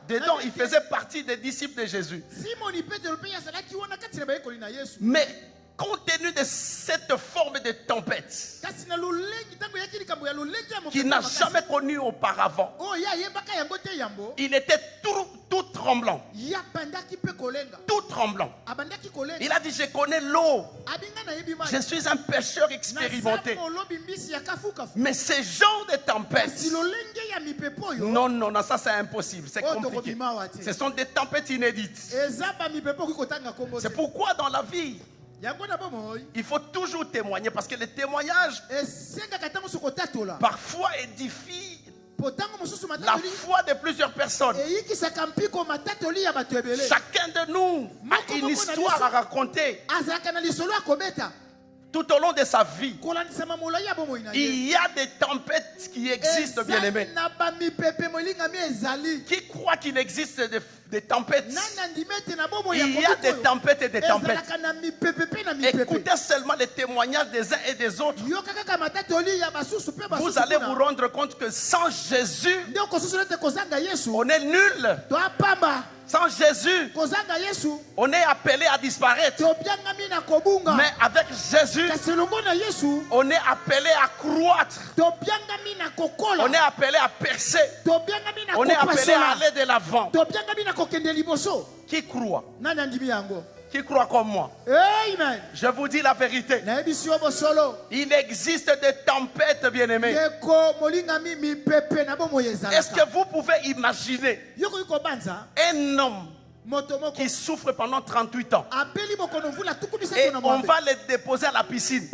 Dedans, il faisait partie des disciples de Jésus. Mais compte tenu de cette forme de tempête qu'il n'a jamais connue auparavant, il était tout tremblant. Tout tremblant. Il a dit, je connais l'eau. Je suis un pêcheur expérimenté. Mais ce genre de tempête, non, non, non, ça c'est impossible. C'est compliqué. Ce sont des tempêtes inédites. C'est pourquoi dans la vie, il faut toujours témoigner, parce que le témoignage parfois édifie la foi de plusieurs personnes. Chacun de nous a une histoire à raconter. Tout au long de sa vie, il y a des tempêtes qui existent, bien-aimés. Qui croit qu'il existe des tempêtes? Il y a des tempêtes et des tempêtes. Écoutez seulement les témoignages des uns et des autres. Vous allez vous rendre compte que sans Jésus, on est nul. Sans Jésus, on est appelé à disparaître. Mais avec Jésus, on est appelé à croître. On est appelé à percer. On est appelé à aller de l'avant. Qui croit? Qui croit comme moi? Amen. Je vous dis la vérité. Il existe des tempêtes, bien-aimés. Est-ce que vous pouvez imaginer un homme qui souffre pendant 38 ans et on va le déposer à la piscine?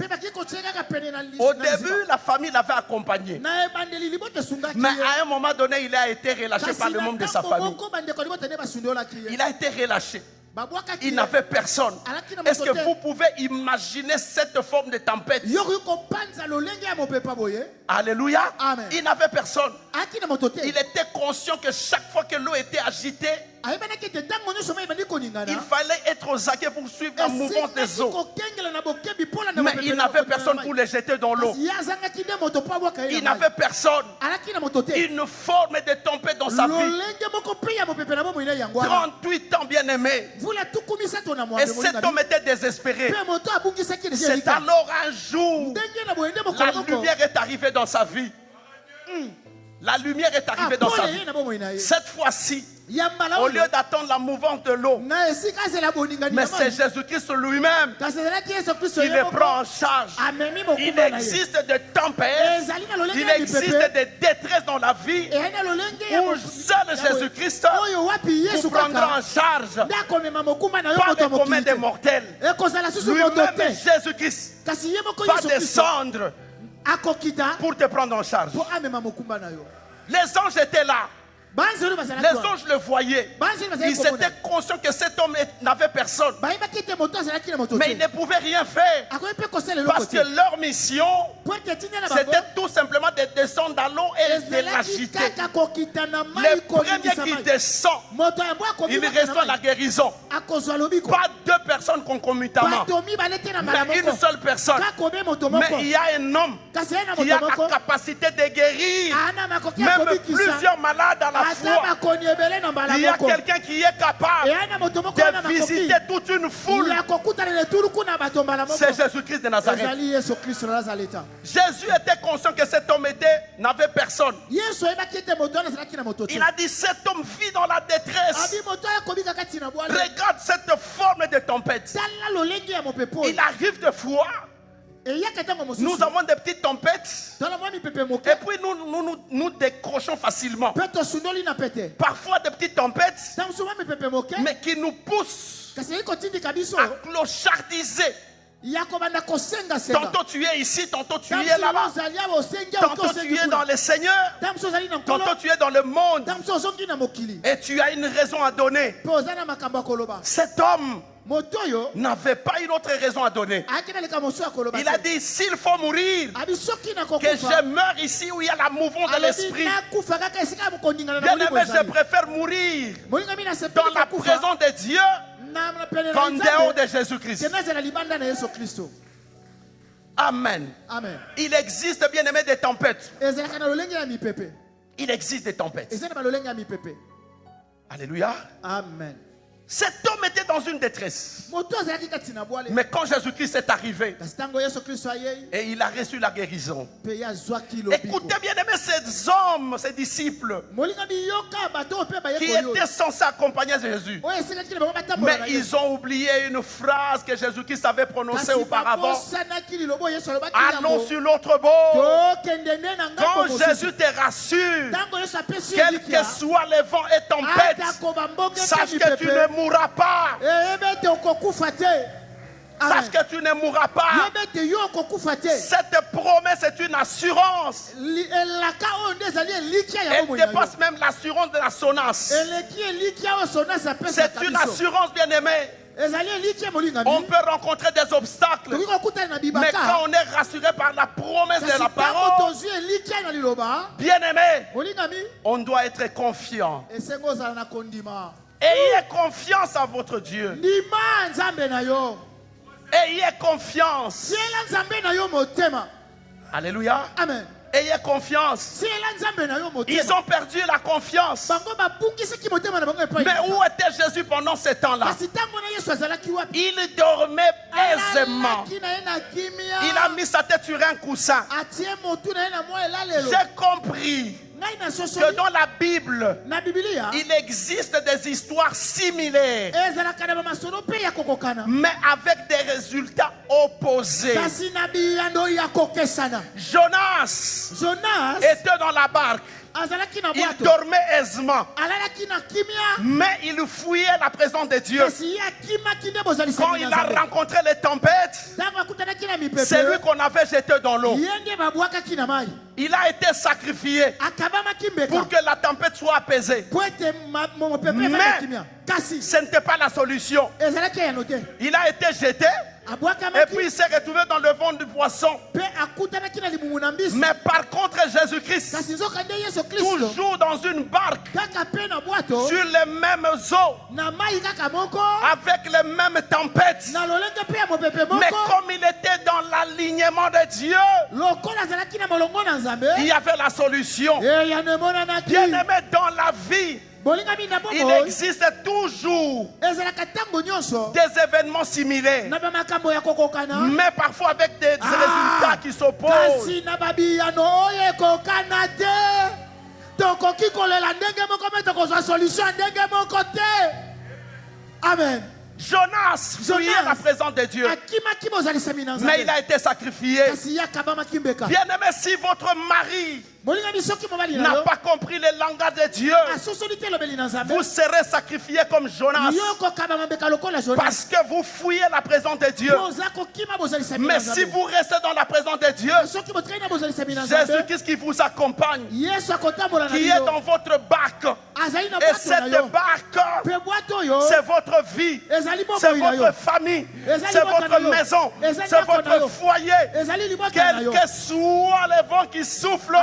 Au début, la famille l'avait accompagné, mais à un moment donné, il a été relâché par le membre de sa famille. Il a été relâché. Il n'avait personne. Est-ce que vous pouvez imaginer cette forme de tempête? Alléluia. Amen. Il n'avait personne. Il était conscient que chaque fois que l'eau était agitée, il fallait être aux aguets pour suivre la mouvance des eaux. Mais il n'avait personne pour les jeter dans l'eau. Il n'avait personne. Une forme de tempête dans sa vie. 38 ans, bien-aimé. Et cet homme était désespéré. C'est alors un jour, la lumière est arrivée dans sa vie. La lumière est arrivée dans sa vie. Cette fois-ci, au lieu d'attendre la mouvance de l'eau, mais c'est Jésus-Christ lui-même qui le prend en charge. Il existe des tempêtes, il existe des détresses dans la vie où seul Jésus-Christ vous prendra en charge. Pas de commun des mortels. Lui-même, Jésus-Christ, va descendre pour te prendre en charge. Les anges étaient là. Les anges le voyaient. Ils étaient conscients que cet homme n'avait personne. Mais ils ne pouvaient rien faire. Parce que leur mission, c'était tout simplement de descendre dans l'eau et de l'agiter. Le premier qui descend, il reçoit la guérison. Pas deux personnes concomitamment, mais une seule personne. Mais il y a un homme qui a la capacité de guérir même plusieurs malades à la fois. Il y a quelqu'un qui est capable de visiter toute une foule. C'est Jésus-Christ de Nazareth. Jésus était conscient que cet homme n'avait personne. Il a dit, cet homme vit dans la détresse. Regarde cette forme de tempête. Il arrive de fois. Nous avons des petites tempêtes et puis nous décrochons facilement. Parfois des petites tempêtes, mais qui nous poussent à clochardiser. Tantôt tu es ici, tantôt tu es là-bas. Tantôt tu es dans le Seigneur, tantôt tu es dans le monde. Et tu as une raison à donner. Cet homme n'avait pas une autre raison à donner. Il a dit, s'il faut mourir, que je meure ici où il y a la mouvance de l'esprit. Bien-aimé, je préfère mourir dans la présence de Dieu qu'en dehors de Jésus-Christ. Amen. Il existe, bien-aimé, des tempêtes. Il existe des tempêtes. Alléluia. Amen. Cet homme était dans une détresse. Mais quand Jésus-Christ est arrivé et il a reçu la guérison, écoutez bien aimé, ces hommes, ces disciples qui étaient censés accompagner Jésus, mais ils ont oublié une phrase que Jésus-Christ avait prononcée auparavant. Allons sur l'autre bord. Quand Jésus te rassure, quel que soit les vents et tempêtes, sache que tu ne mourras pas. Sache que tu ne mourras pas. Cette promesse est une assurance. Elle dépasse même l'assurance de la sonance. C'est une assurance, bien-aimée. On peut rencontrer des obstacles, mais quand on est rassuré par la promesse de la parole, bien-aimé, on doit être confiant. Ayez confiance en votre Dieu. Ayez confiance. Alléluia. Amen. Ayez confiance. Ils ont perdu la confiance. Mais où était Jésus pendant ce temps-là? Il dormait aisément. Il a mis sa tête sur un coussin. J'ai compris que dans la Bible, il existe des histoires similaires, mais avec des résultats opposés. Jonas était dans la barque. Il dormait aisément, mais il fouillait la présence de Dieu. Quand il a rencontré les tempêtes, c'est lui qu'on avait jeté dans l'eau. Il a été sacrifié pour que la tempête soit apaisée. Mais ce n'était pas la solution. Il a été jeté. Et puis il s'est retrouvé dans le ventre du poisson. Mais par contre Jésus-Christ, toujours dans une barque, sur les mêmes eaux, avec les mêmes tempêtes, mais comme il était dans l'alignement de Dieu, il y avait la solution. Bien aimé, dans la vie, il existe toujours des événements similaires, mais parfois avec des résultats qui s'opposent. Amen. Jonas fuyait la présence de Dieu, mais il a été sacrifié. Bien aimé, si votre mari n'a pas compris le langage de Dieu, vous serez sacrifié comme Jonas, parce que vous fouillez la présence de Dieu. Mais si vous restez dans la présence de Dieu, Jésus-Christ qui vous accompagne, qui est dans votre barque, et cette barque, c'est votre vie, c'est votre famille, c'est votre maison, c'est votre foyer. Quel que soit le vent qui souffle,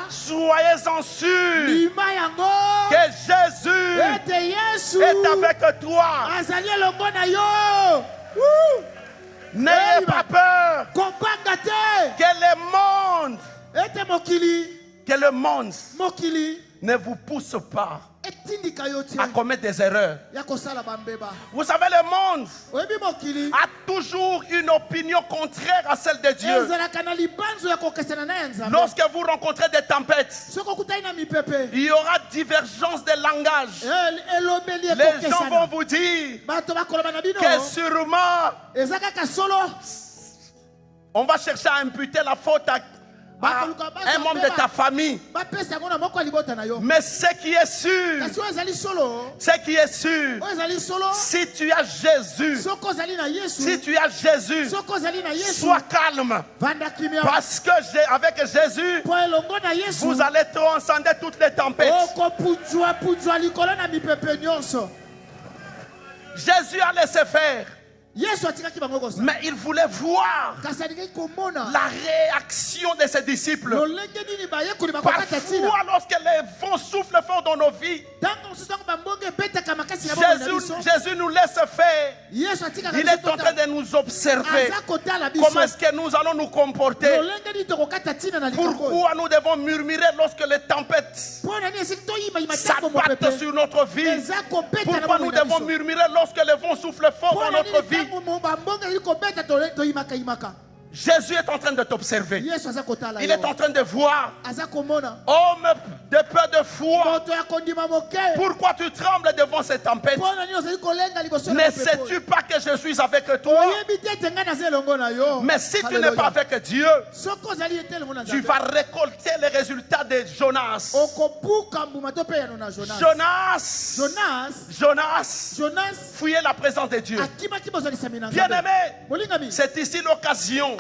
soyez-en sûrs que Jésus est avec toi. N'ayez pas peur que le monde ne vous pousse pas à commettre des erreurs. Vous savez, le monde a toujours une opinion contraire à celle de Dieu. Lorsque vous rencontrez des tempêtes, il y aura divergence de langage. Les gens vont vous dire que sûrement on va chercher à imputer la faute à un membre de ta famille. Mais ce qui est sûr, si tu as Jésus, sois calme. Parce que avec Jésus, vous allez transcender toutes les tempêtes. Jésus a laissé faire. Mais il voulait voir la réaction de ses disciples. Parfois, lorsque les vents soufflent fort dans nos vies, Jésus nous laisse faire. Il est en train de nous observer. Comment est-ce que nous allons nous comporter? Pourquoi nous devons murmurer lorsque les tempêtes s'abattent sur notre vie? Pourquoi nous devons murmurer lorsque les vents soufflent fort dans notre vie? Jésus est en train de t'observer. Il est en train de voir. Homme de peu de foi, pourquoi tu trembles devant cette tempête? Ne sais-tu pas que je suis avec toi? Mais si tu n'es pas avec Dieu, tu vas récolter les résultats de Jonas. Jonas fuyait la présence de Dieu. Bien-aimé, c'est ici l'occasion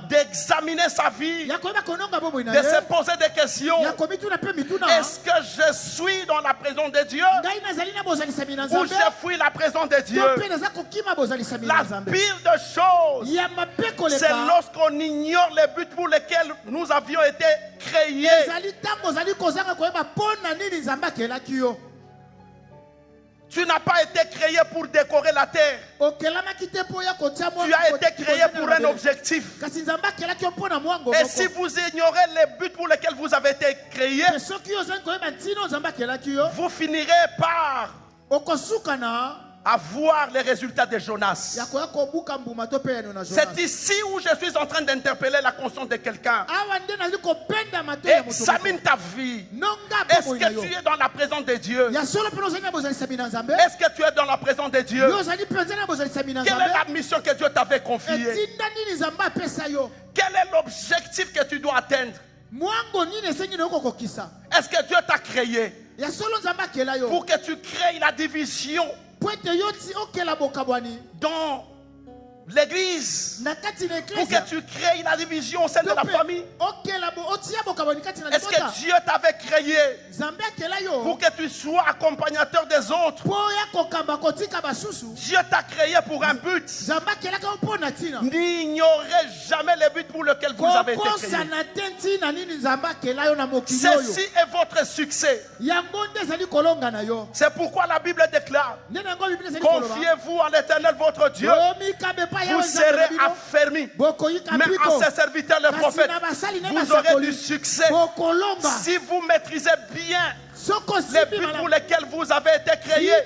d'examiner sa vie, de se poser des questions. Est-ce que je suis dans la présence de Dieu ou je fuis la présence de Dieu? La pire de choses, c'est lorsqu'on ignore les buts pour lesquels nous avions été créés. Tu n'as pas été créé pour décorer la terre. Tu as été créé pour un objectif. Et si vous ignorez les buts pour lesquels vous avez été créé, vous finirez par avoir les résultats de Jonas. C'est ici où je suis en train d'interpeller la conscience de quelqu'un. Examine ta vie. Est-ce que tu es dans la présence de Dieu? Est-ce que tu es dans la présence de Dieu? Quelle est la mission que Dieu t'avait confiée? Quel est l'objectif que tu dois atteindre? Est-ce que Dieu t'a créé pour que tu crées la division dans l'église, pour que tu crées la division au sein de la famille? Est-ce que Dieu t'avait créé pour que tu sois accompagnateur des autres? Dieu t'a créé pour un but. N'ignorez jamais les buts pour lesquels vous avez été créés. Ceci est votre succès. C'est pourquoi la Bible déclare: confiez-vous à l'Éternel votre Dieu, vous serez affermis. Mais en ses serviteurs les prophètes, vous aurez du succès si vous maîtrisez bien les buts pour lesquels vous avez été créés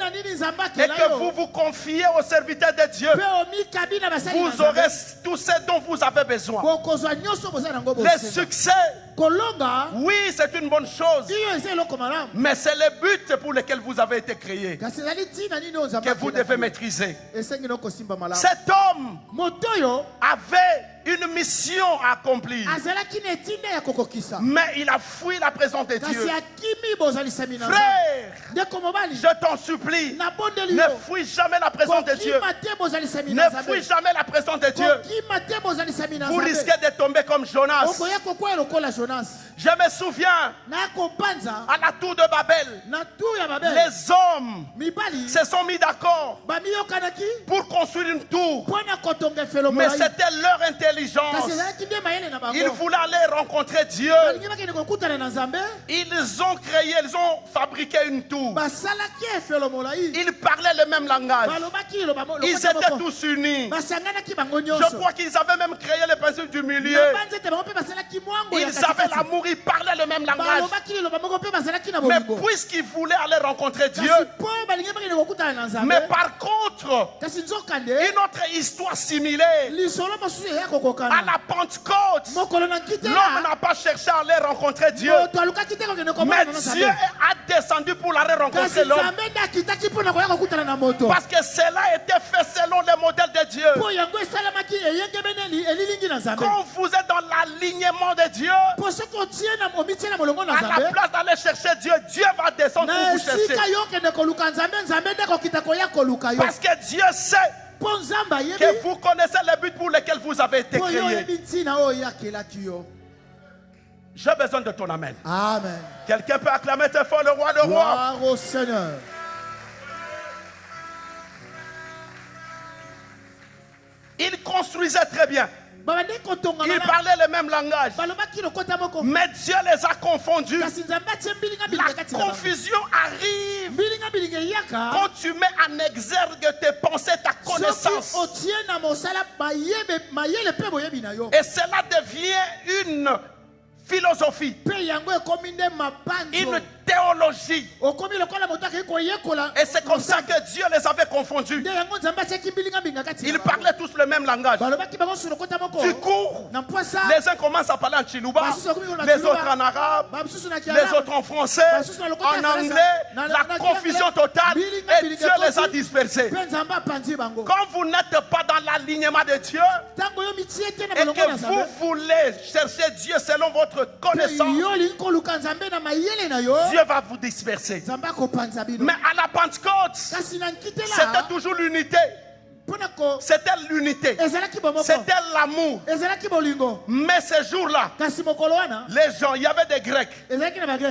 et que vous vous confiez aux serviteurs de Dieu. Vous aurez tout ce dont vous avez besoin. Le succès, oui, c'est une bonne chose, mais c'est le but pour lequel vous avez été créés que vous devez maîtriser. Cet homme avait une mission à accomplir, mais il a fui la présence de Dieu. Frère, je t'en supplie, ne fuis jamais la présence de Dieu. Ne fuis jamais la présence de Dieu. Vous risquez de tomber comme Jonas. Je me souviens, à la tour de Babel, les hommes se sont mis d'accord pour construire une tour. Mais c'était leur intelligence. Ils voulaient aller rencontrer Dieu. Ils ont créé, ils ont fabriqué une tour. Ils parlaient le même langage. Ils étaient tous unis. Je crois qu'ils avaient même créé le principe du milieu. Ils avaient l'amour, ils parlaient le même langage. Mais puisqu'ils voulaient aller rencontrer Dieu, mais par contre, une autre histoire similaire, à la Pentecôte, l'homme n'a pas cherché à aller rencontrer Dieu, mais Dieu a descendu pour aller rencontrer l'homme, parce que cela était fait selon le modèle de Dieu. Quand vous êtes dans l'alignement de Dieu, à la place d'aller chercher Dieu, Dieu va descendre pour vous chercher. Parce que Dieu sait que vous connaissez les buts pour lesquels vous avez été créés. J'ai besoin de ton amen. Amen. Quelqu'un peut acclamer très fort le roi de rois. Gloire au Seigneur. construisaient très bien. Ils parlaient le même langage. Mais Dieu les a confondus. La confusion arrive quand tu mets en exergue tes pensées, ta connaissance. Et cela devient une philosophie, une théologie. Et c'est comme ça que Dieu les avait confondus. Ils parlaient tous le même langage. Du coup, les uns commencent à parler en Chiluba, les autres en arabe, les autres en français, en anglais, la confusion totale, et Dieu les a dispersés. Quand vous n'êtes pas dans l'alignement de Dieu et que vous voulez chercher Dieu selon votre connaissance, Dieu va vous disperser. Mais à la Pentecôte, c'était toujours l'unité. C'était l'unité. C'était l'amour. Mais ces jours-là, les gens, il y avait des Grecs, il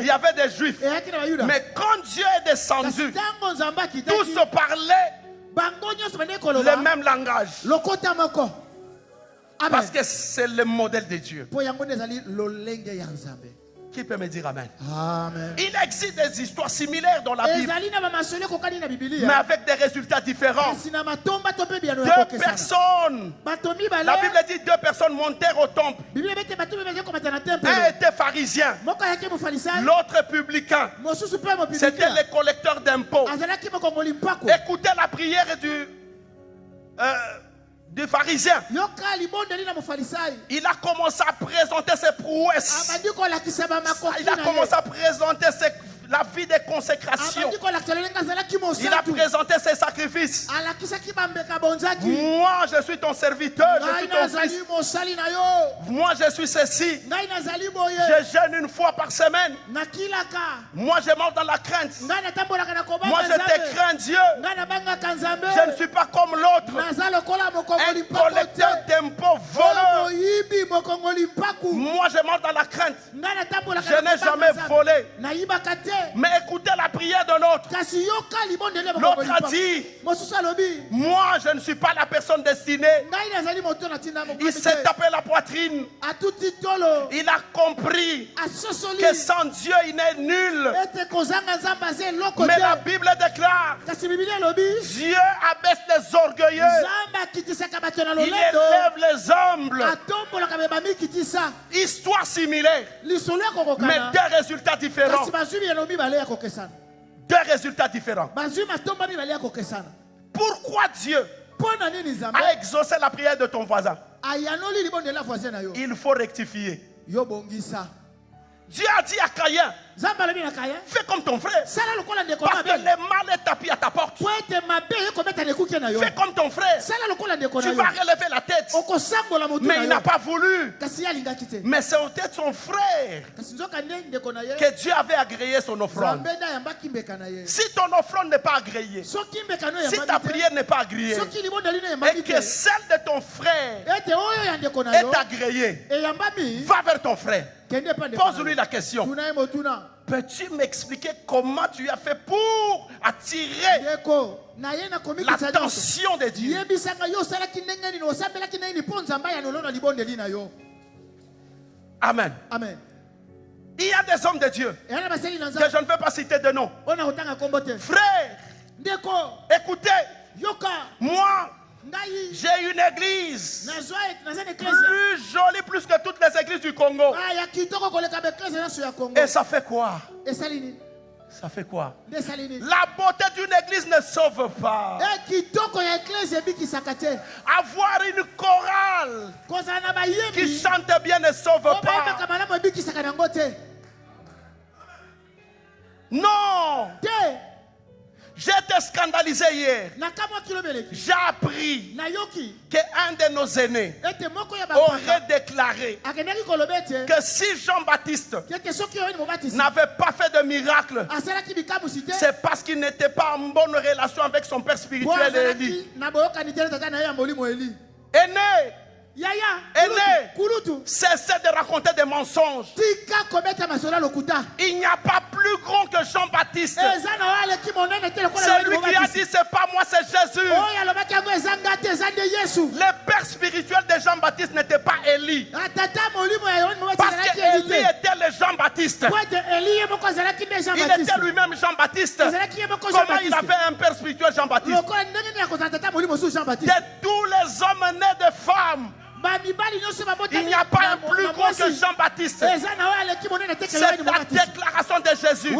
y avait des Juifs. Mais quand Dieu est descendu, tous parlaient le même langage. Parce que c'est le modèle de Dieu. Qui peut me dire amen? Amen. Il existe des histoires similaires dans la Bible, mais avec des résultats différents. Deux personnes, la Bible dit 2 personnes montèrent au temple. Un était pharisien, l'autre publicain. C'était les collecteurs d'impôts. Écoutez la prière du pharisien. Il a commencé à présenter ses prouesses. Il a commencé à présenter la vie de consécration. Il a présenté ses sacrifices. Moi, je suis ton serviteur, je suis ton fils. Moi, je suis ceci. Je jeûne une fois par semaine. Moi, je monte dans la crainte. Moi, je te crains, Dieu. Je ne suis pas comme l'autre, un collecteur d'impôts voleur. Moi, je monte dans la crainte. Je n'ai jamais volé. Mais écoutez la prière de l'autre. L'autre a dit, moi je ne suis pas la personne destinée. Il s'est tapé la poitrine. Il a compris que sans Dieu il n'est nul. Mais la Bible déclare, Dieu abaisse les orgueilleux, il élève les humbles. Histoire similaire, mais 2 résultats différents. 2 résultats différents. Pourquoi Dieu a exaucé la prière de ton voisin? Il faut rectifier. Dieu a dit à Caïn, fais comme ton frère. Parce que le mal est tapis à ta porte. Fais comme ton frère. Tu vas relever la tête. Mais il n'a pas voulu. Mais c'était son frère que Dieu avait agréé son offrande. Si ton offrande n'est pas agréée, si ta prière n'est pas agréée, et que celle de ton frère est agréée, va vers ton frère. Pose-lui la question. Peux-tu m'expliquer comment tu as fait pour attirer l'attention de Dieu? Amen. Amen. Il y a des hommes de Dieu que je ne vais pas citer de nom. Frère, écoutez, moi, j'ai une église plus jolie plus que toutes les églises du Congo. Et ça fait quoi? Ça fait quoi? La beauté d'une église ne sauve pas. Avoir une chorale qui chante bien ne sauve pas. Non. J'ai été scandalisé hier. J'ai appris qu'un de nos aînés aurait déclaré que si Jean-Baptiste n'avait pas fait de miracle, c'est parce qu'il n'était pas en bonne relation avec son père spirituel Élie. Aîné, cessez de raconter des mensonges. Il n'y a pas plus plus grand que Jean-Baptiste. C'est lui qui a dit c'est pas moi, c'est Jésus. Le père spirituel de Jean-Baptiste n'était pas Élie. Parce qu'Élie était le Jean-Baptiste. Il était lui-même Jean-Baptiste. Comment il avait un père spirituel Jean-Baptiste? De tous les hommes nés de femmes, il n'y a pas un plus grand que Jean-Baptiste. C'est la déclaration de Jésus.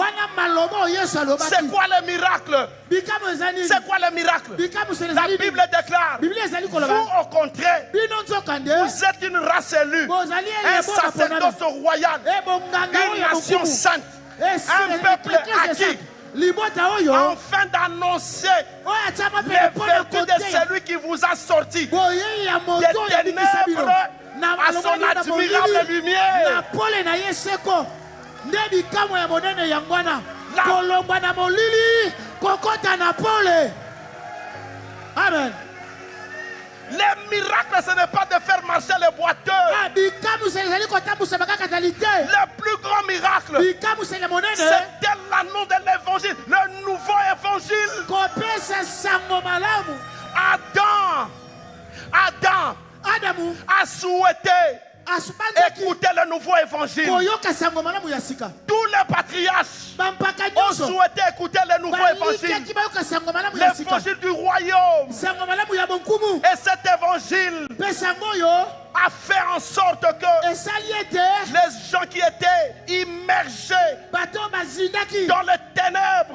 C'est quoi le miracle? C'est quoi le miracle? La Bible déclare, vous au contraire, vous êtes une race élue, un sacerdoce royal, une nation sainte, un peuple acquis, afin d'annoncer les vertus de celui qui vous a sorti des ténèbres à son admirable lumière. Amen. Les miracles, ce n'est pas de faire marcher les boiteux. Le plus grand miracle, c'était l'annonce de l'évangile, le nouveau évangile. Adam a souhaité écouter le nouveau évangile. Tous les patriarches ont souhaité écouter le nouveau évangile, l'évangile du royaume. Et cet évangile a fait en sorte que les gens qui étaient immergés dans les ténèbres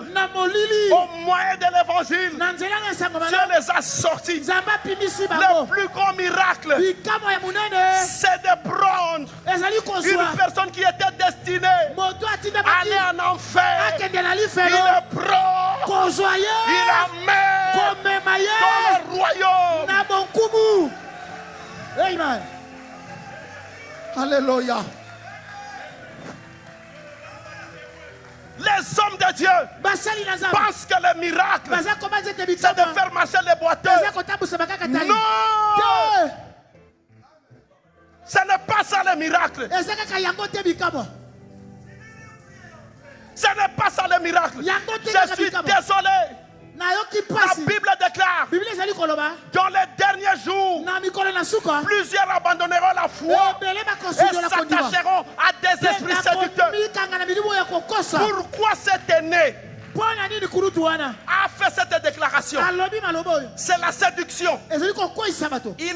au moyen de l'évangile, Dieu les a sortis. Le plus grand miracle, c'est de prendre une personne qui était destinée à aller en enfer. Il le prend, il la met dans le royaume. Amen. Alléluia. Les hommes de Dieu pensent que le miracle, c'est de faire marcher les boiteux. Non! Ce n'est pas ça le miracle. Ce n'est pas ça le miracle. Je suis désolé. La Bible déclare, dans les derniers jours, plusieurs abandonneront la foi et s'attacheront à des esprits séducteurs. Pourquoi cet aîné a fait cette déclaration? C'est la séduction. Il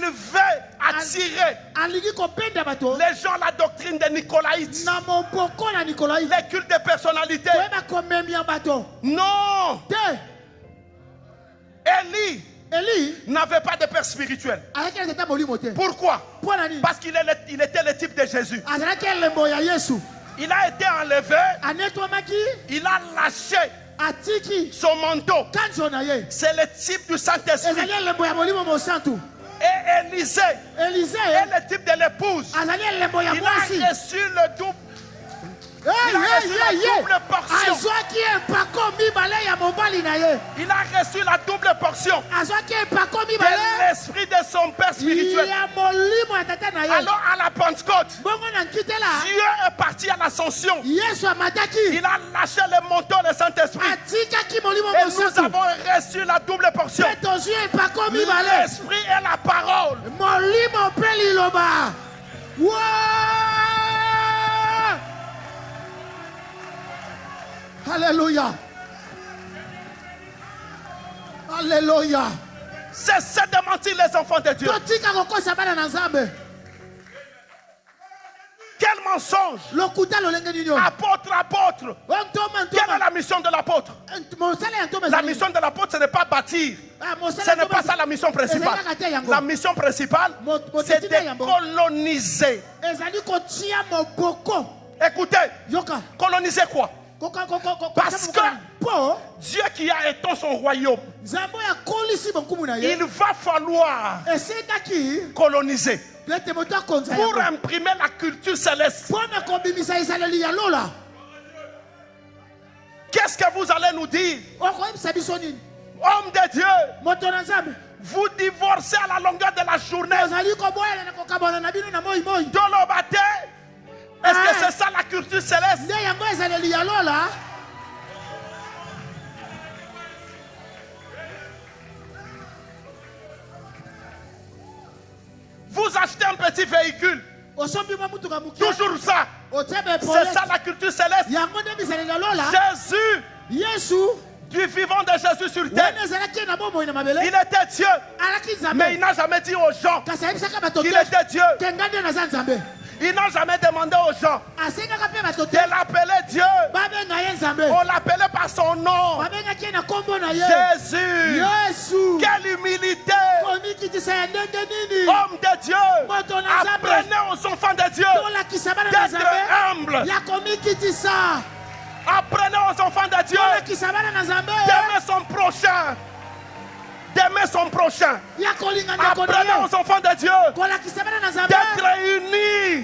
veut attirer les gens à la doctrine des Nicolaïtes, les cultes de personnalité. Non! Élie n'avait pas de père spirituel. Pourquoi? Parce qu'il était le type de Jésus. Il a été enlevé. Il a lâché son manteau. C'est le type du Saint-Esprit. Et Élisée est le type de l'épouse. Il a reçu le double. Il a reçu la double portion. Il a reçu la double portion de l'esprit de son père spirituel. Alors à la Pentecôte, Dieu est parti à l'ascension. Il a lâché le manteau du Saint-Esprit. Et nous avons reçu la double portion. L'esprit et la parole. Alléluia. Alléluia. Cessez de mentir les enfants de Dieu. Quel mensonge. Apôtre. Quelle est la mission de l'apôtre? La mission de l'apôtre, ce n'est pas bâtir. Ce n'est pas ça la mission principale. La mission principale, c'est de coloniser. Écoutez, coloniser quoi? Parce que Dieu qui a éteint son royaume, il va falloir coloniser pour imprimer la culture céleste. Qu'est-ce que vous allez nous dire? Homme de Dieu, vous divorcez à la longueur de la journée. Dolobate, Est-ce que c'est ça la culture céleste? Vous achetez un petit véhicule. Toujours ça. C'est ça la culture céleste. Jésus, du vivant de Jésus sur terre, il était Dieu. Mais il n'a jamais dit aux gens qu'il était Dieu. Il n'a jamais demandé aux gens de l'appeler Dieu. On l'appelait par son nom. Jésus. Quelle humilité. Homme de Dieu. Apprenez aux enfants de Dieu d'être humbles. Apprenez aux enfants de Dieu d'aimer son prochain. D'aimer son prochain. Apprenez aux enfants de Dieu d'être réunis.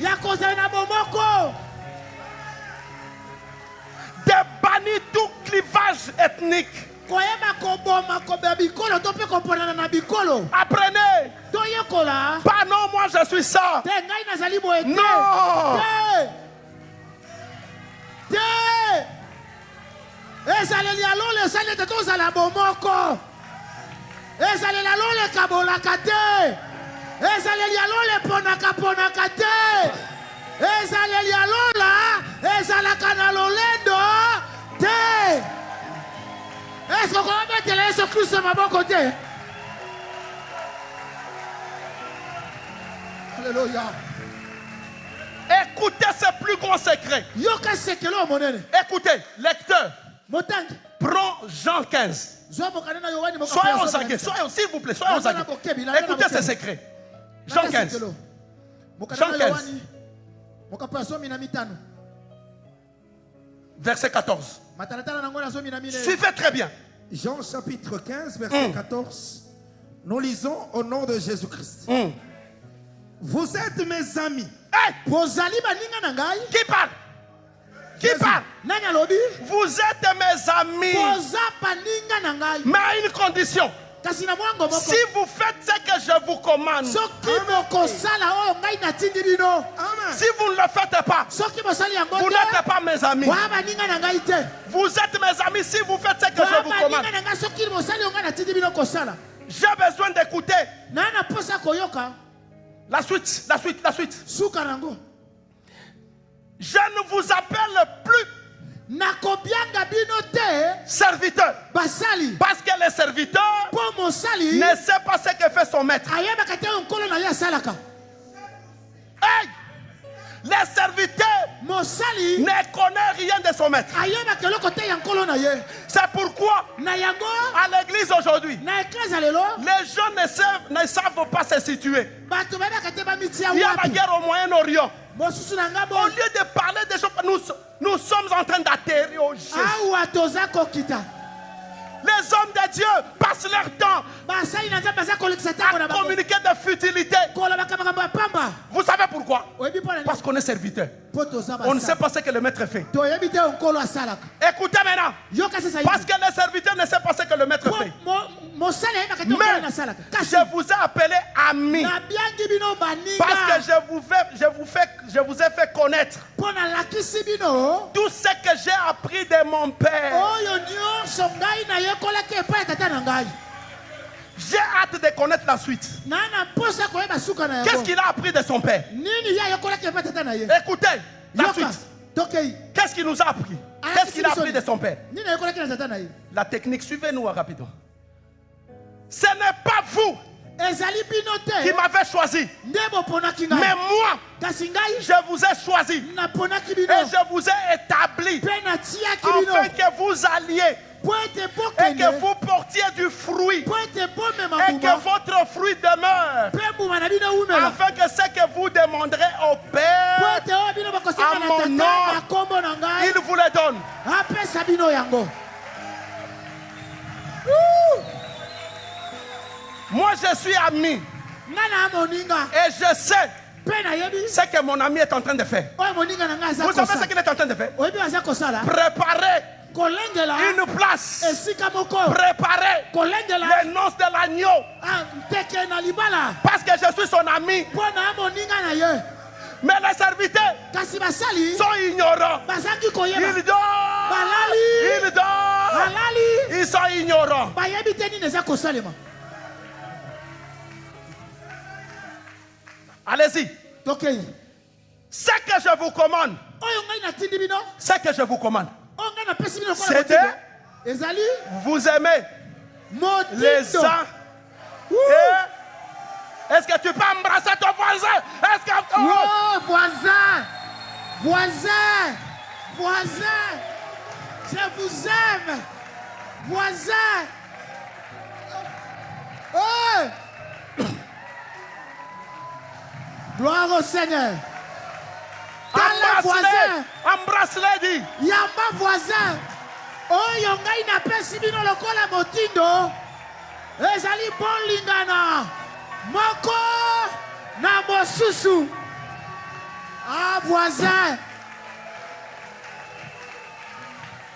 De bannir tout clivage ethnique. Apprenez. Pas non, moi je suis ça. Non. Est-ce qu'on va mettre Jésus-Christ sur ma bonne côté? Alléluia. Écoutez ce plus grand secret. Écoutez, lecteur. Prends Jean 15. Soyez aux aguets, s'il vous plaît, soyez aux aguets. Écoutez ce secret. Jean 15. Jean 15. Verset 14. Suivez très bien. Jean chapitre 15, verset 14. Nous lisons au nom de Jésus-Christ. Vous êtes mes amis. Hey! Qui parle? Qui parle? Vous êtes mes amis. Mais à une condition. Si vous faites ce que je vous commande, si vous ne le faites pas, vous n'êtes pas mes amis. Vous êtes mes amis si vous faites ce que je vous commande. J'ai besoin d'écouter. La suite. Je ne vous appelle plus serviteur. Parce que le serviteur ne sait pas ce que fait son maître. Hey! Le serviteur ne connaît rien de son maître. C'est pourquoi à l'église aujourd'hui, les gens ne savent pas se situer. Il y a la guerre au Moyen-Orient. Au lieu de parler des choses, nous sommes en train d'atterrir au Jésus. Les hommes de Dieu passent leur temps à communiquer des futilités. Vous savez pourquoi? Parce qu'on est serviteur. On ne sait pas ce que le maître fait. Écoutez maintenant. Parce que le serviteur ne sait pas ce que le maître fait. Mais je vous ai appelé amis. Parce que je vous ai fait connaître tout ce que j'ai appris de mon Père. J'ai hâte de connaître la suite. Qu'est-ce qu'il a appris de son Père? Écoutez, la suite. Qu'est-ce qu'il nous a appris? Qu'est-ce qu'il a appris de son Père? La technique, suivez-nous rapidement. Ce n'est pas vous qui m'avez choisi, mais moi, je vous ai choisi et je vous ai établi afin que vous alliez et que vous portiez du fruit et que votre fruit demeure, afin que ce que vous demanderez au Père à mon nom, il vous le donne. Moi je suis ami et je sais ce que mon ami est en train de faire. Vous savez ce qu'il est en train de faire? Préparer une place, préparer les noces de l'agneau, parce que je suis son ami. Mais les serviteurs sont ignorants. Ils dorment. Ils dorment. Ils sont ignorants. Allez-y. Ce que je vous commande, c'est de vous aimer les uns. Est-ce que tu peux embrasser ton voisin? Est-ce que... Oh, voisin! Voisin! Voisin! Je vous aime! Voisin! Oh! Gloire au Seigneur! Embrasse-les, dis! Yamba voisin! Oh, yonga inapesi bino lokola motindo! Ezali bon lingana! Moko na mosusu. Ah, voisin.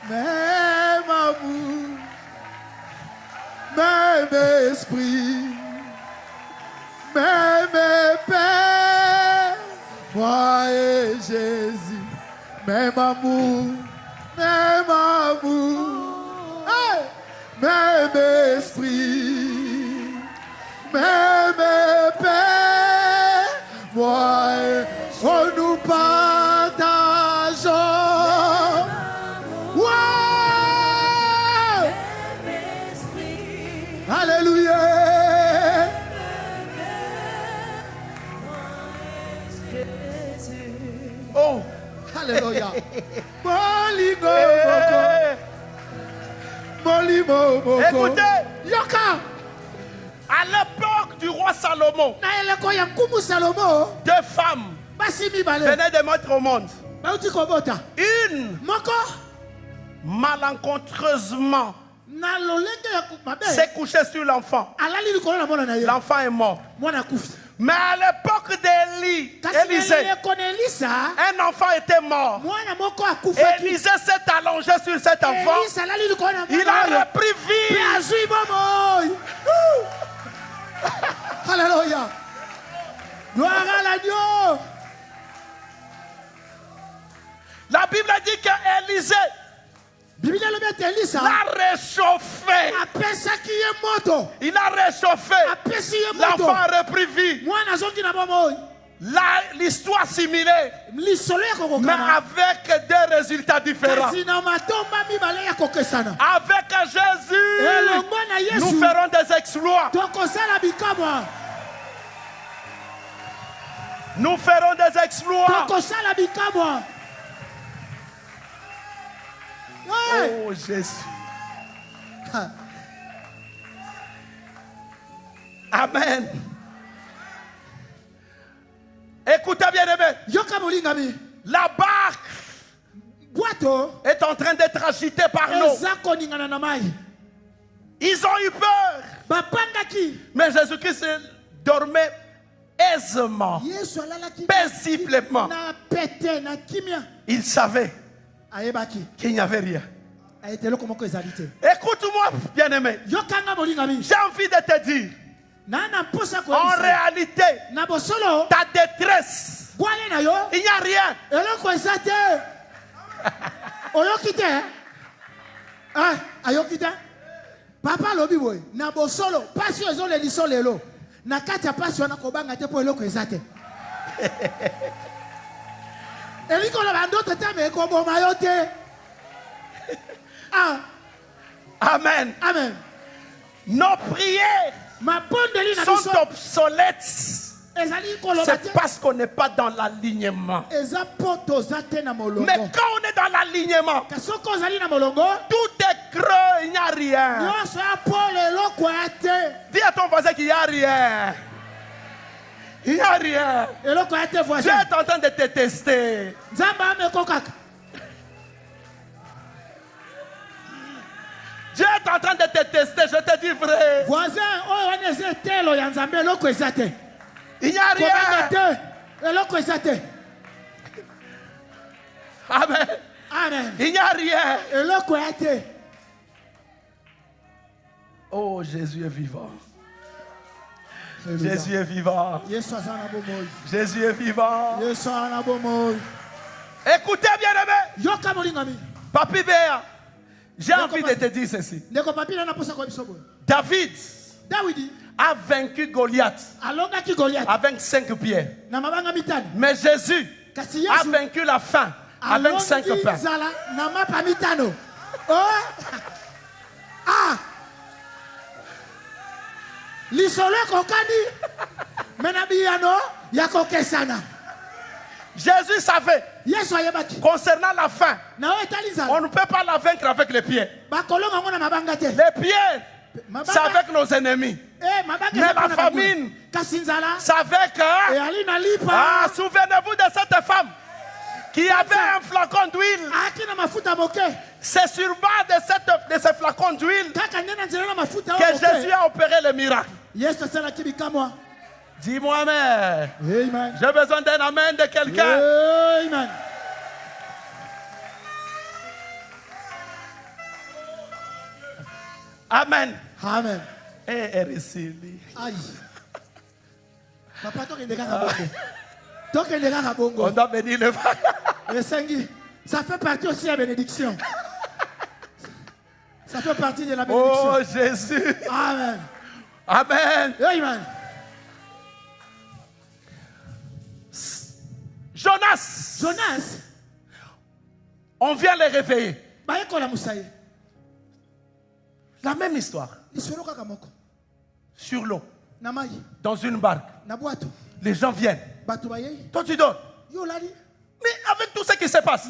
Même amour, même esprit, même paix. Moi et Jésus, même amour, même amour, hey! Même esprit. Même paix, moi et on nous partageons. Wow! Alléluia. Oh, alléluia. Écoutez, Yoka. À l'époque du roi Salomon, deux femmes venaient de mettre au monde. Une, malencontreusement, s'est couchée sur l'enfant. L'enfant est mort. Mais à l'époque d'Élisée, un enfant était mort. Élisée s'est allongé sur cet enfant. Il a repris vie. Alléluia. Gloire à l'agneau. La Bible dit qu'Élisée l'a réchauffé. Il a réchauffé. L'enfant a repris vie. L'histoire similaire, mais avec des résultats différents. Avec Jésus, nous ferons des exploits. Nous ferons des exploits. Oh Jésus. Amen. Écoutez bien aimé. La barque est en train d'être agitée par l'eau. Ils ont eu peur. Mais Jésus-Christ dormait aisément, paisiblement. Il savait qu'il n'y avait rien. Écoute-moi, bien-aimé. J'ai envie de te dire, en réalité, ta détresse, il n'y a rien. Papa lobi boy na bosolo pasi ozo le liso lelo na kati ya pasi wana kobanga te po eloko ezate eliko lo bando tete me ko boma yote. Ah, amen. Amen. Nos prières sont obsolètes. C'est parce qu'on n'est pas dans l'alignement. Mais quand on est dans l'alignement, tout est creux, il n'y a rien. Dis à ton voisin qu'il n'y a rien. Il n'y a rien. Dieu est en train de te tester. Dieu est en train de te tester, je te dis vrai. Il n'y a rien. Amen. Amen. Il n'y a rien. Oh, Jésus est vivant. Jésus est vivant. Jésus est vivant. Écoutez, bien-aimé. Papi Béa, j'ai envie de te dire ceci. David a vaincu Goliath avec 5 pierres. Mais Jésus a vaincu la faim avec 5 pains. Jésus savait concernant la faim, on ne peut pas la vaincre avec les pieds. Les pieds, c'est avec nos ennemis. Mais la famine, c'est avec... souvenez-vous de cette femme qui avait un flacon d'huile. C'est sur base de ce flacon d'huile que Jésus a opéré le miracle. Dis-moi amen. J'ai besoin d'un amen de quelqu'un. Amen. Amen. Et récili. Papa, on doit bénir le ça fait partie aussi de la bénédiction. Ça fait partie de la bénédiction. Oh Jésus. Amen. Amen. Amen. Jonas. On vient les réveiller. La même histoire. Sur l'eau. Dans une barque. Les gens viennent. Toi tu dors. Mais avec tout ce qui se passe,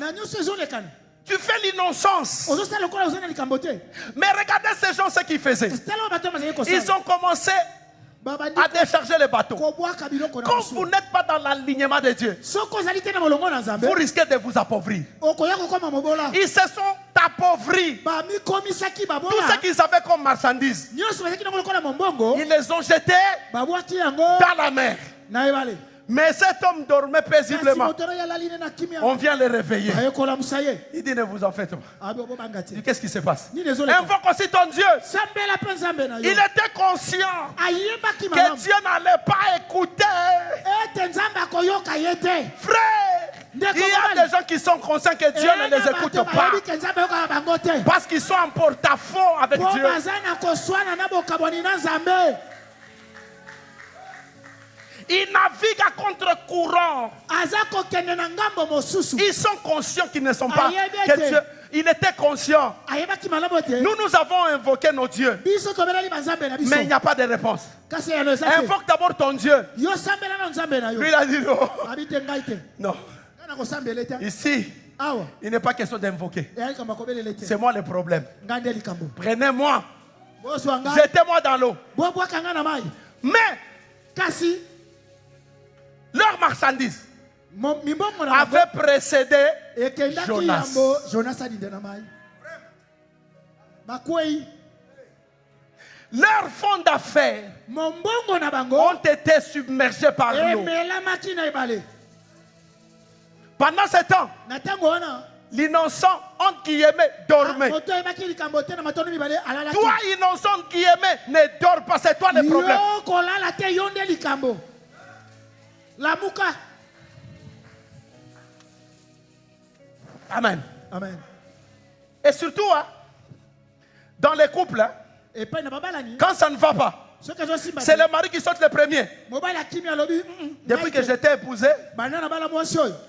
tu fais l'innocence. Mais regardez ces gens ce qu'ils faisaient. Ils ont commencé à décharger les bateaux. Quand vous n'êtes pas dans l'alignement de Dieu, vous risquez de vous appauvrir. Ils se sont appauvris. Tout ce qu'ils avaient comme marchandises, ils les ont jetés dans la mer. Mais cet homme dormait paisiblement. On vient le réveiller. Il dit ne vous en faites pas. Qu'est-ce qui se passe? Invoque aussi ton Dieu. Il était conscient que Dieu n'allait pas écouter. Frère, il y a des gens qui sont conscients que Dieu ne les écoute pas. Parce qu'ils sont en porte-à-faux avec Dieu. Ils naviguent à contre-courant. Ils sont conscients qu'ils ne sont pas. Que Dieu, il était conscient. Nous avons invoqué nos dieux. Mais il n'y a pas de réponse. Invoque d'abord ton Dieu. Lui, il a dit non. Non. Ici, il n'est pas question d'invoquer. C'est moi le problème. Prenez-moi. Jetez-moi dans l'eau. Mais leur marchandise avait précédé Jonas. Leurs fonds d'affaires ont été submergés par l'eau. Pendant ce temps, l'innocent, on qui aimait, dormait. Toi, innocent qui aimait, ne dors pas, c'est toi le problème. Amen. Amen. Et surtout, dans les couples, quand ça ne va pas, c'est le mari qui saute le premier. Depuis que j'étais épousé,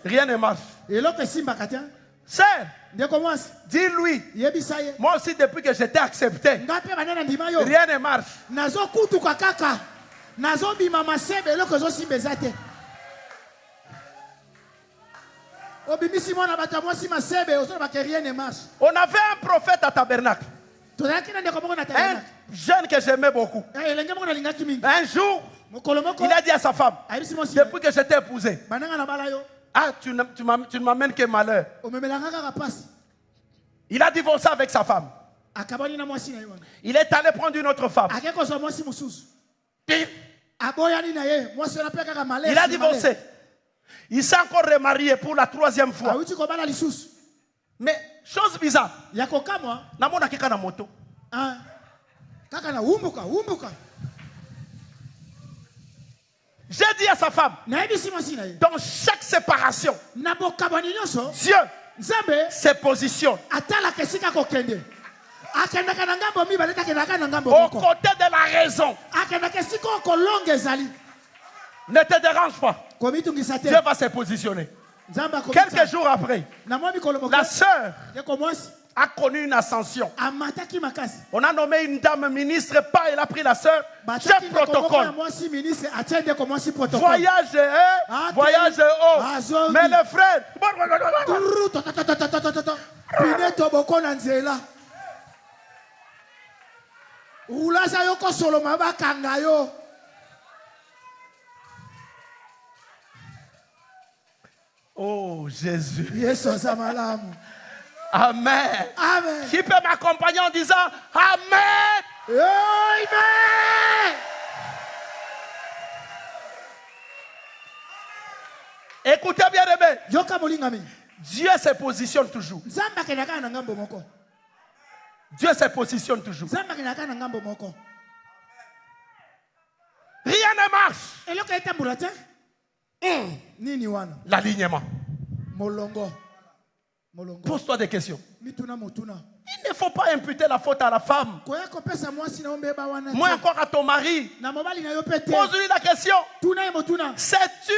rien ne marche. Sœur, dis-lui, moi aussi depuis que j'étais accepté, rien ne marche. On avait un prophète à Tabernacle. Un jeune que j'aimais beaucoup. Un jour, il a dit à sa femme, depuis que j'étais épousé, tu ne m'amènes que malheur. Il a divorcé avec sa femme. Il est allé prendre une autre femme. Il a divorcé. Il s'est encore remarié pour la 3e fois. Mais chose bizarre. Namona keka na moto. J'ai dit à sa femme, dans chaque séparation, Dieu se positionne au côté de la raison. Ne te dérange pas. Dieu va se positionner. Quelques jours après, la sœur a connu une ascension. On a nommé une dame ministre, pas elle a pris la sœur, chef protocole. Voyage voyage haut. Mais le frère, oh Jésus. Amen. Amen. Qui peut m'accompagner en disant Amen? Amen. Écoutez bien, aimé. Dieu se positionne toujours. Dieu se positionne toujours. Rien ne marche. L'alignement. Pose-toi des questions. Il ne faut pas imputer la faute à la femme. Moi encore à ton mari. Pose-lui la question. Sais-tu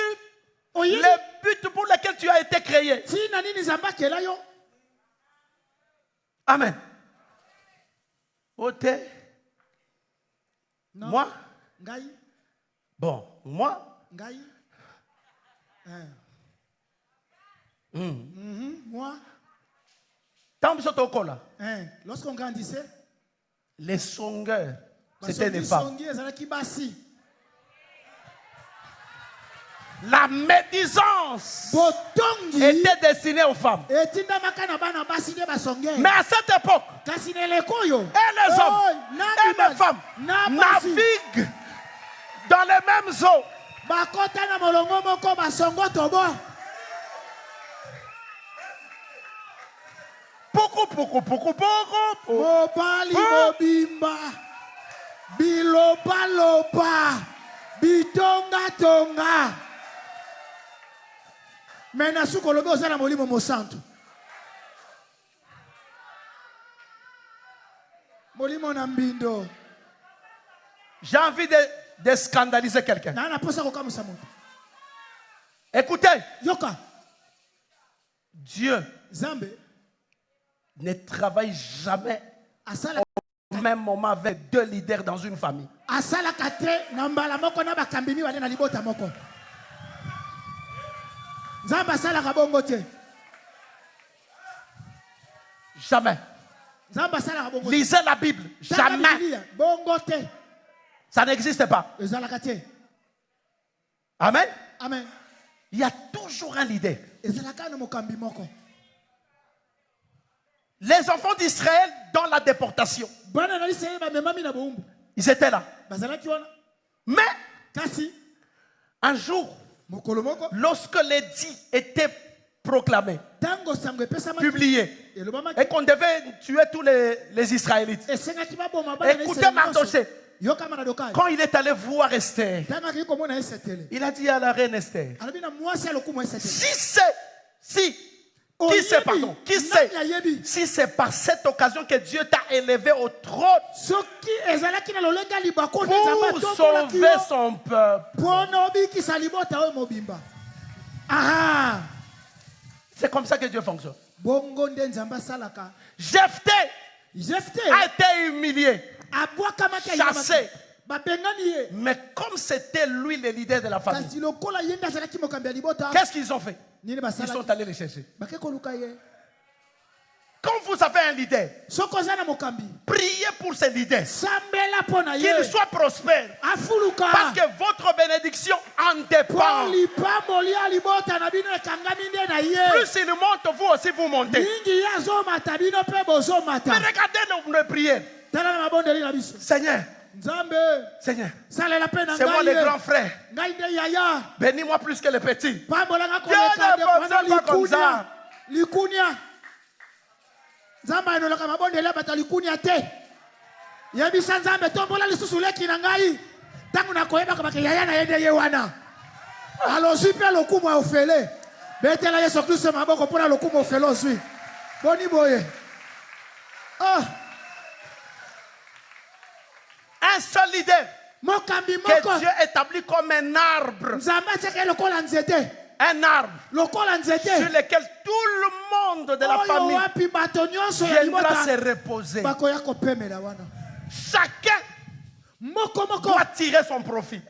le but pour lequel tu as été créé? Amen. Ote. Moi? Bon, moi? Moi? Lorsqu'on grandissait, les songeurs, c'était des femmes. La médisance était destinée aux femmes. Mais à cette époque, et les hommes et les femmes naviguent dans les mêmes eaux. Beaucoup. Mobali mobimba, biloba loba, bitonga tonga. Mena suko lobe ozana molimo mosantu. Molimo na mbindo. J'ai envie de scandaliser quelqu'un. Écoutez. Yoka. Dieu ne travaille jamais au même moment avec deux leaders dans une famille. Jamais. Lisez la Bible. Jamais. Ça n'existe pas. Amen. Amen. Il y a toujours un leader. Les enfants d'Israël dans la déportation, ils étaient là. Mais un jour, lorsque l'édit était proclamé, publié, et qu'on devait tuer tous les Israélites, écoutez Mardochée, quand il est allé voir Esther, il a dit à la reine Esther, si c'est par cette occasion que Dieu t'a élevé au trône pour sauver son peuple. C'est comme ça que Dieu fonctionne. Jephthé a été humilié, chassé. Mais comme c'était lui le leader de la famille, qu'est-ce qu'ils ont fait? Ils sont allés le chercher. Quand vous avez un leader, priez pour ce leader, qu'il soit prospère, parce que votre bénédiction en dépend. Plus il monte, vous aussi vous montez. Mais regardez nos prières. Seigneur, Seigneur, c'est moi le grand frère. Bénis-moi plus que le petit. Dieu ne fait pas comme ça. Alors, je peux le coup, moi, au fêlé. Bête là, Yesu Christ, ma boko, pour le coup, au fêlé, aussi. Boni boye. Ah. Un seul leader que Dieu établit comme un arbre. Un arbre sur lequel tout le monde de la famille viendra se reposer. Chacun doit tirer son profit.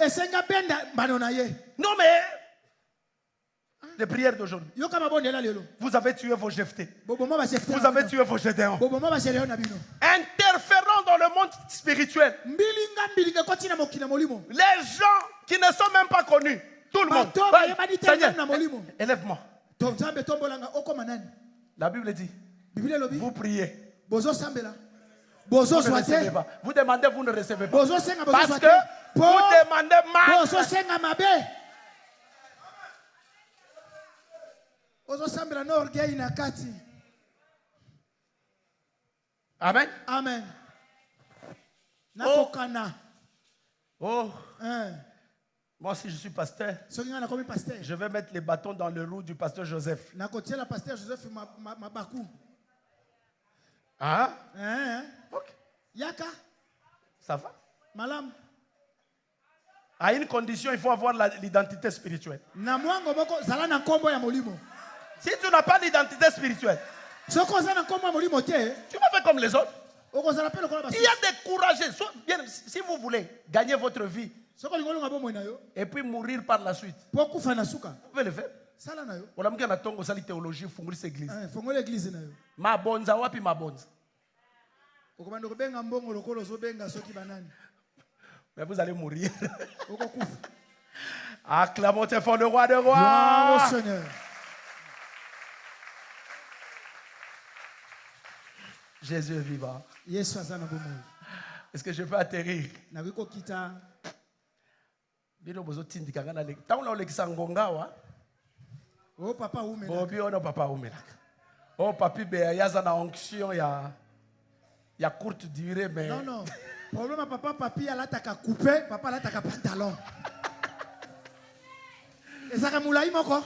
Non mais les prières d'aujourd'hui, vous avez tué vos Jephthé, vous avez tué vos Gédéons, interférant dans le monde spirituel. Les gens qui ne sont même pas connus, tout le monde. Seigneur, élève-moi. La Bible dit, vous priez, vous ne recevez pas. Vous demandez, vous ne recevez pas. Parce que vous demandez mal. Amen. Amen. Oh. Moi aussi je suis pasteur. Je vais mettre les bâtons dans le roue du pasteur Joseph. Ah? Ok. Ça va? Malam. À une condition, il faut avoir l'identité spirituelle. Si tu n'as pas l'identité spirituelle, tu vas faire comme les autres. Il y a des courageux. Si vous voulez gagner votre vie et puis mourir par la suite, vous pouvez le faire. On a mis un tongo sali théologie funguli cette église. Ma bonza wapi ma bonza. Mais vous allez mourir. Acclamons très fort le roi de rois. Gloire au Seigneur. Jésus est vivant. Est-ce que je peux atterrir? Oh papa oh papi yaza na onction ya courte durée mais non problème papa papi alataka coupé papa alataka pantalon ezaka mulai moko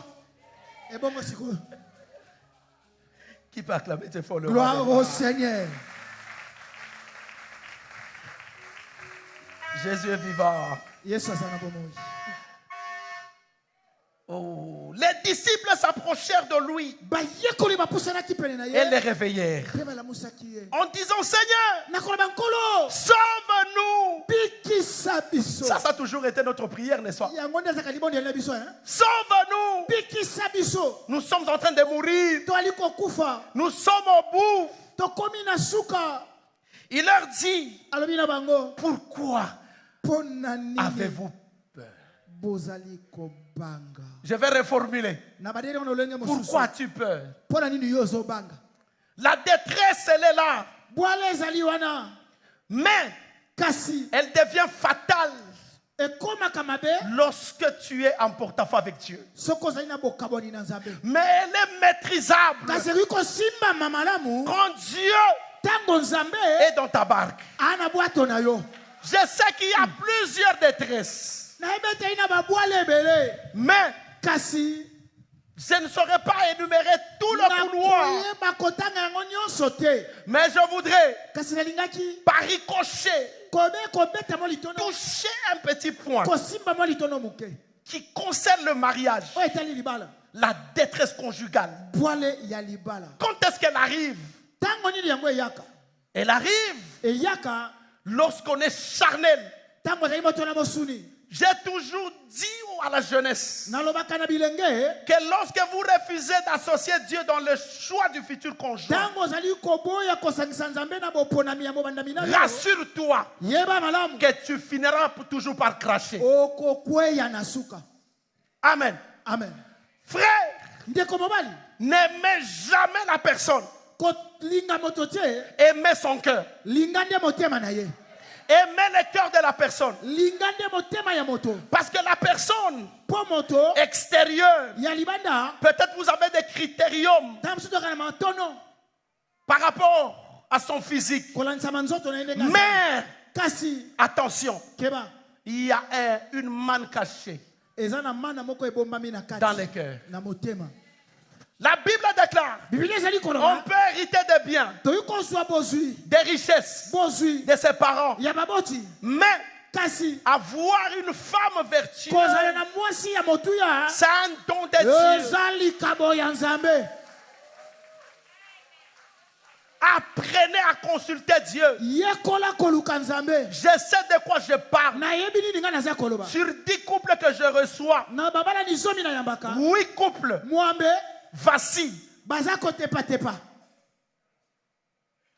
et bon siko qui peut acclamer tes folles. Gloire au Seigneur. Jésus est vivant. Oh, les disciples s'approchèrent de lui et les réveillèrent en disant Seigneur, sauve-nous. Ça a toujours été notre prière, n'est-ce pas? Sauve-nous. Nous sommes en train de mourir. Nous sommes au bout. Il leur dit pourquoi avez-vous peur? Je vais reformuler. Pourquoi as-tu peur? La détresse, elle est là. Mais elle devient fatale lorsque tu es en porte-à-faux avec Dieu. Mais elle est maîtrisable quand Dieu est dans ta barque. Je sais qu'il y a plusieurs détresses. Mais je ne saurais pas énumérer tout le couloir. Mais je voudrais, par ricochet, toucher un petit point qui concerne le mariage, la détresse conjugale. Quand est-ce qu'elle arrive? Elle arrive lorsqu'on est charnel. J'ai toujours dit à la jeunesse que lorsque vous refusez d'associer Dieu dans le choix du futur conjoint, rassure-toi que tu finiras toujours par cracher. Amen. Amen. Frère, n'aimez jamais la personne. Aimez son cœur. Aimez le cœur de la personne. Parce que la personne extérieure, peut-être vous avez des critériums par rapport à son physique. Mais attention, il y a une manne cachée dans les cœurs. La Bible déclare on peut hériter des biens, des richesses de ses parents, mais avoir une femme vertueuse, c'est un don de Dieu. Apprenez à consulter Dieu. Je sais de quoi je parle. Sur 10 couples que je reçois, 8 couples vacillent.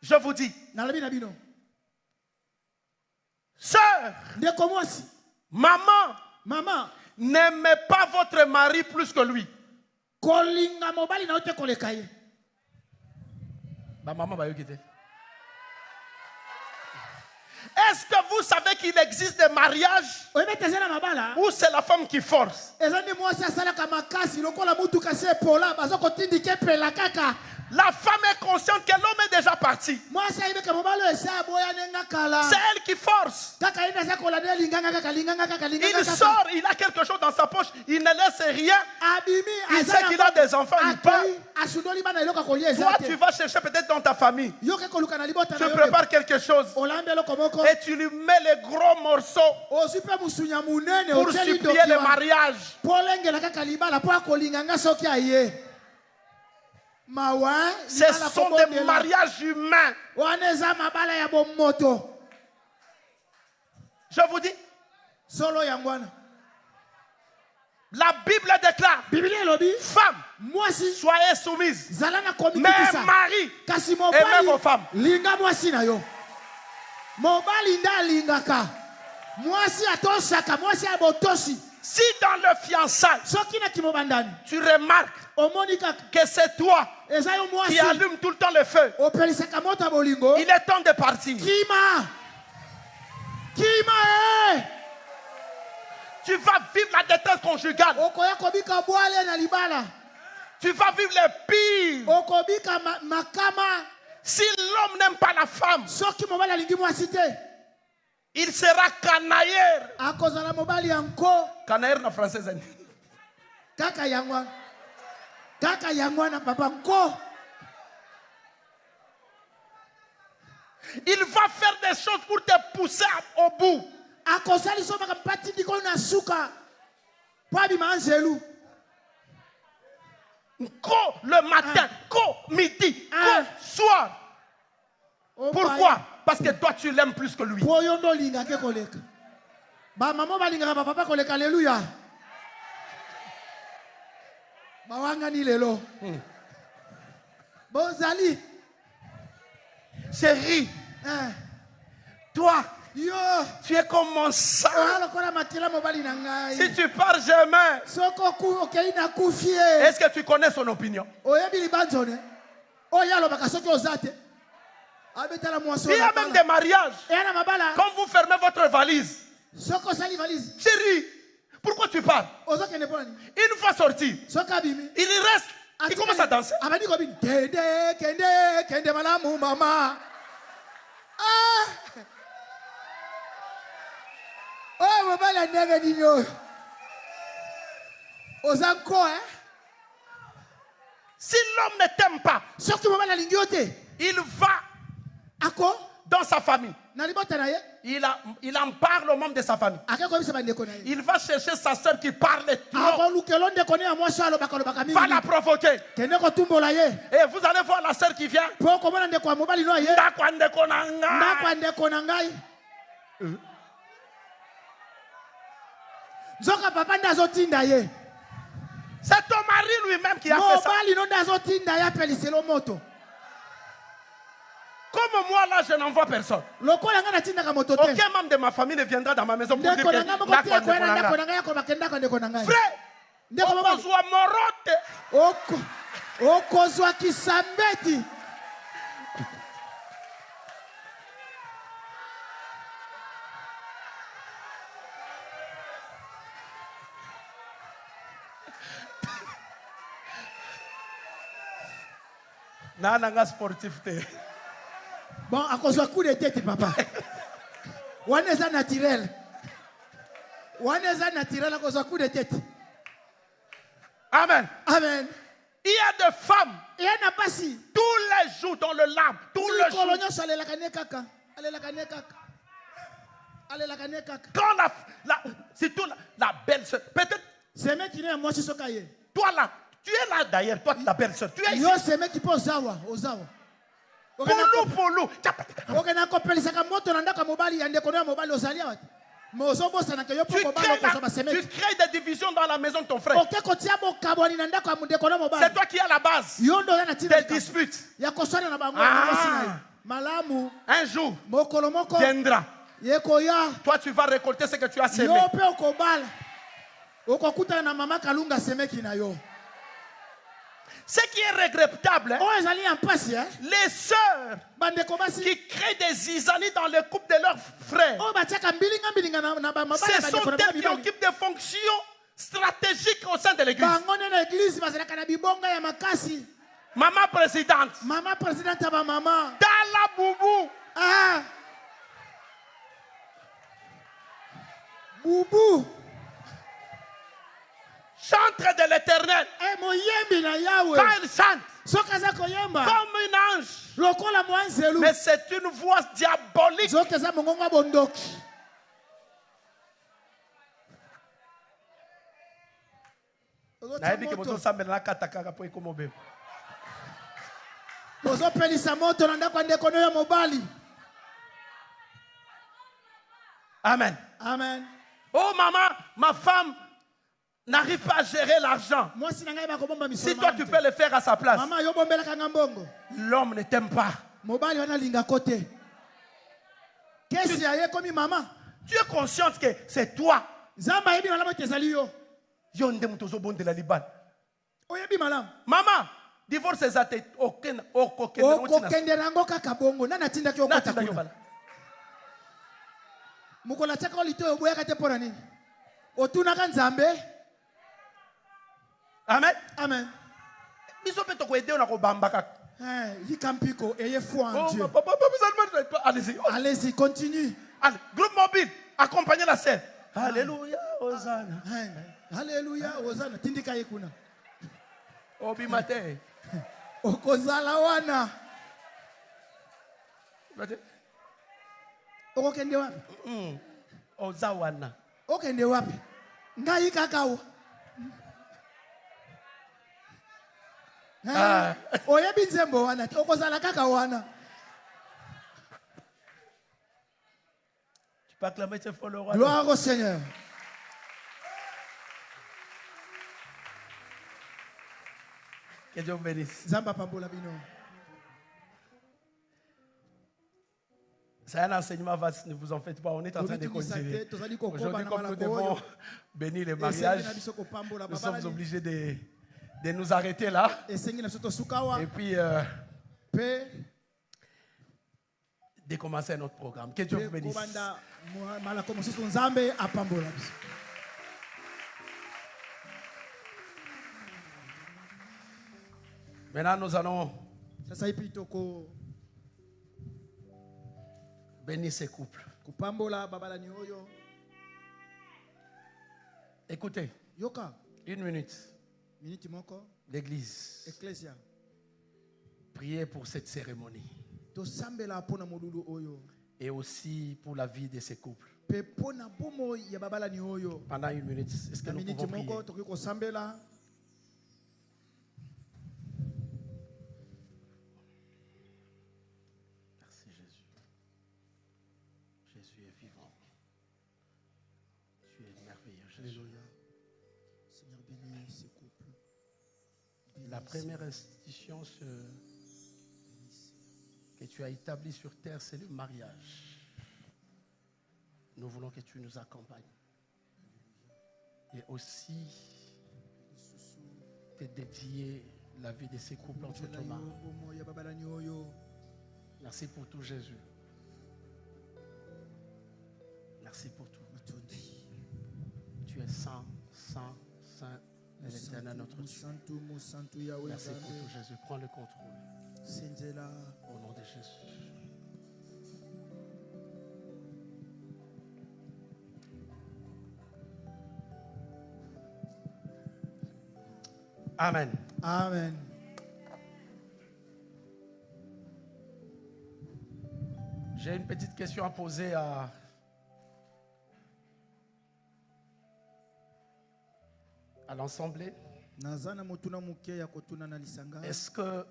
Je vous dis, sœur, maman, n'aimez pas votre mari plus que lui. Est-ce que vous savez qu'il existe des mariages où c'est la femme qui force? La femme est consciente que l'homme est déjà parti. C'est elle qui force. Il sort, il a quelque chose dans sa poche, il ne laisse rien. Il sait qu'il a des enfants, il part. Toi, tu vas chercher peut-être dans ta famille. Tu prépares quelque chose et tu lui mets les gros morceaux pour supplier le mariage. Ce sont des mariages humains. Je vous dis, la Bible déclare, femme, soyez soumise, mais mari, aimez vos femmes. Si dans le fiançailles, tu remarques que c'est toi qui allume tout le temps le feu, il est temps de partir. Tu vas vivre la détresse conjugale. Tu vas vivre le pire. Si l'homme n'aime pas la femme, il sera canailleur. Canailleur en français. Il va faire des choses pour te pousser au bout. Le matin, midi, soir. Pourquoi? Parce que toi tu l'aimes plus que lui. Chérie, toi, tu es comme mon sang. Si tu pars jamais, est-ce que tu connais son opinion? Il y a même des mariages. Quand vous fermez votre valise, chérie, pourquoi tu pars? Une fois sorti, il reste. Il commence à danser. Si l'homme ne t'aime pas, il va dans sa famille. Il en parle aux membres de sa famille. Il va chercher sa soeur qui parle trop. Va la provoquer. Et vous allez voir la soeur qui vient. C'est ton mari lui-même qui a fait ça. Comme moi là, je n'envoie personne. Aucun membre de ma famille ne viendra dans ma maison pour dire que frère, okozwa morote. Okozwa kisambeti. Nanga sportif te. Bon, à cause de coup de tête, papa. On est naturel. Amen. Amen. Il y a des femmes tous les jours dans le larme, tous les jours. Quand surtout la belle-sœur, peut-être. Toi là, tu es là d'ailleurs, toi la belle-sœur. Tu es ici. Pour nous. Tu crées des divisions dans la maison de ton frère. C'est toi qui es à la base des disputes. Un jour viendra. Toi, tu vas récolter ce que tu as semé. Ce qui est regrettable, les sœurs qui créent des zizanies dans le couple de leurs frères, ce sont elles qui occupent des fonctions stratégiques au sein de l'église. Maman présidente, Dala Boubou, Boubou, chantre de l'Éternel. Quand il chante, comme un ange, mais c'est une voix diabolique. Amen. Amen. Oh maman, ma femme n'arrive pas à gérer l'argent. Si toi tu peux le faire à sa place, l'homme ne t'aime pas. Tu es consciente que c'est toi. Maman, divorce ses athées. Amen. Amen. Allez-y. Allez-y, continue. Allez, groupe mobile, accompagnez la scène. Alléluia, Hosanna. Alléluia, Hosanna. Tindika yekuna. Obi mate. Okozala wana. Okende wapi? Ozawana. Okende wapi? Ngai kakao. Oyebi nzembo wana. Okozala kakao wana. Tu peux acclamer tes followers. Gloire au Seigneur. Que Dieu vous bénisse. Zamba pambola bino. C'est un enseignement vaste, ne vous en faites pas, on est en train de continuer. Aujourd'hui, comme nous devons bénir les mariages, nous sommes obligés de nous arrêter là. Et puis, de commencer notre programme. Que Dieu vous bénisse. Maintenant, nous allons bénir ces couples. Écoutez, une minute. L'église. Priez pour cette cérémonie. Et aussi pour la vie de ces couples. Pendant une minute, est-ce que nous pouvons prier? Merci Jésus. Jésus est vivant. Tu es merveilleux, Jésus. Seigneur, bénis ces couples. La première institution que tu as établie sur terre, c'est le mariage. Nous voulons que tu nous accompagnes. Et aussi te dédier la vie de ces couples entre tes mains. Merci pour tout, Jésus. Merci pour tout. Tu es saint, saint, saint, l'Éternel notre Dieu. Merci pour tout, Jésus. Prends le contrôle. Au nom de Jésus. Amen. Amen. J'ai une petite question à poser à l'Assemblée. Est-ce que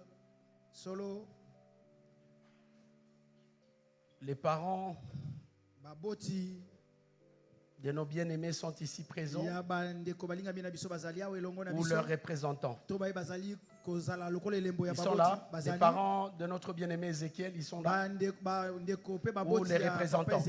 les parents de nos bien-aimés sont ici présents ou leurs représentants? Ils sont là. Les parents de notre bien-aimé Ézéchiel, ils sont là. Ou les représentants?